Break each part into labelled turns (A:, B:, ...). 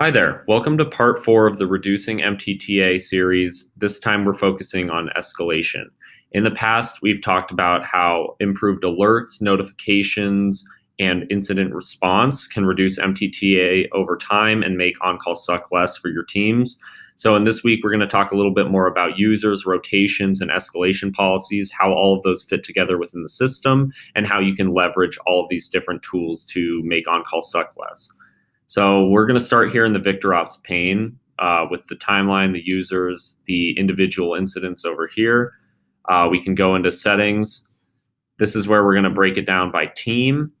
A: Hi there. Welcome to part 4 of the Reducing MTTA series. This time we're focusing on escalation. In the past, we've talked about how improved alerts, notifications, and incident response can reduce MTTA over time and make on-call suck less for your teams. So in this week, we're going to talk a little bit more about users, rotations, and escalation policies, how all of those fit together within the system, and how you can leverage all of these different tools to make on-call suck less. So we're going to start here in the VictorOps pane with the timeline, the users, the individual incidents over here. We can go into settings. This is where we're going to break it down by team.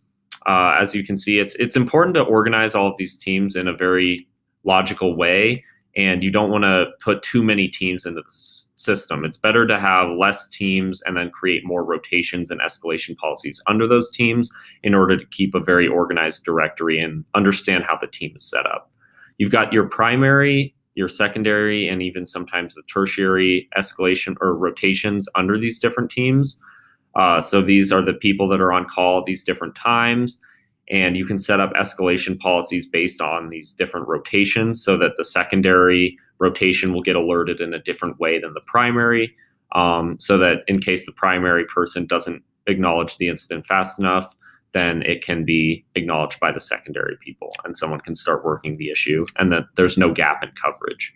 A: As you can see, it's important to organize all of these teams in a very logical way, and you don't want to put too many teams into the system. It's better to have less teams and then create more rotations and escalation policies under those teams in order to keep a very organized directory and understand how the team is set up. You've got your primary, your secondary, and even sometimes the tertiary escalation or rotations under these different teams. So these are the people that are on call at these different times. And you can set up escalation policies based on these different rotations so that the secondary rotation will get alerted in a different way than the primary, so that in case the primary person doesn't acknowledge the incident fast enough, then it can be acknowledged by the secondary people and someone can start working the issue and that there's no gap in coverage.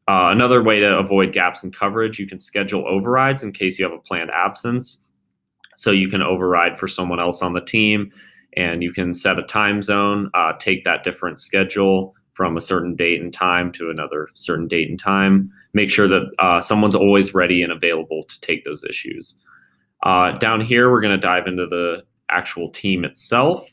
A: Another way to avoid gaps in coverage, you can schedule overrides in case you have a planned absence. So you can override for someone else on the team, and you can set a time zone, take that different schedule from a certain date and time to another certain date and time. Make sure that someone's always ready and available to take those issues. Down here, we're going to dive into the actual team itself.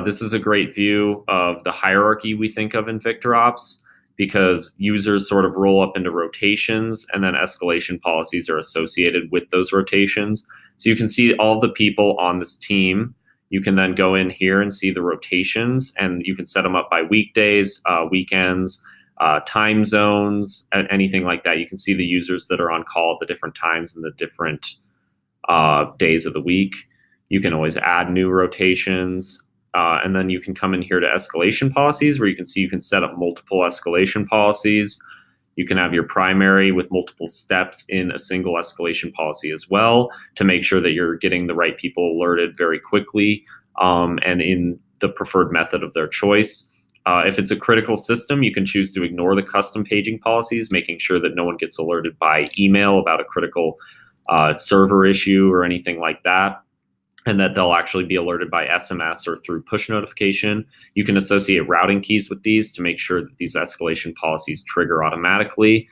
A: This is a great view of the hierarchy we think of in VictorOps, because users sort of roll up into rotations and then escalation policies are associated with those rotations. So you can see all the people on this team. You can then go in here and see the rotations, and you can set them up by weekdays, weekends, time zones, anything like that. You can see the users that are on call at the different times and the different days of the week. You can always add new rotations. And then you can come in here to escalation policies, where you can see you can set up multiple escalation policies. You can have your primary with multiple steps in a single escalation policy as well to make sure that you're getting the right people alerted very quickly and in the preferred method of their choice. If it's a critical system, you can choose to ignore the custom paging policies, making sure that no one gets alerted by email about a critical server issue or anything like that, and that they'll actually be alerted by SMS or through push notification. You can associate routing keys with these to make sure that these escalation policies trigger automatically.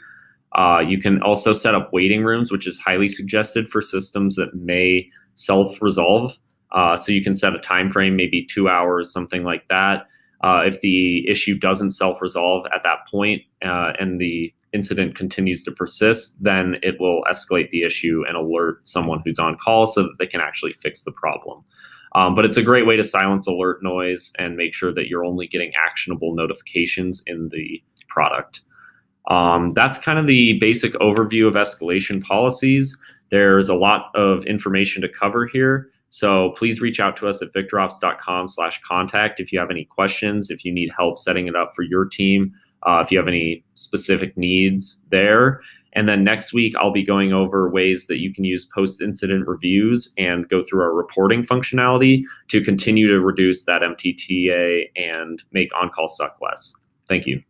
A: You can also set up waiting rooms, which is highly suggested for systems that may self-resolve. So you can set a time frame, maybe 2 hours, something like that. If the issue doesn't self-resolve at that point and the incident continues to persist, then it will escalate the issue and alert someone who's on call so that they can actually fix the problem. But it's a great way to silence alert noise and make sure that you're only getting actionable notifications in the product. That's kind of the basic overview of escalation policies. There's a lot of information to cover here. So please reach out to us at victorops.com/contact if you have any questions, if you need help setting it up for your team, if you have any specific needs there. And then next week, I'll be going over ways that you can use post-incident reviews and go through our reporting functionality to continue to reduce that MTTA and make on-call suck less. Thank you.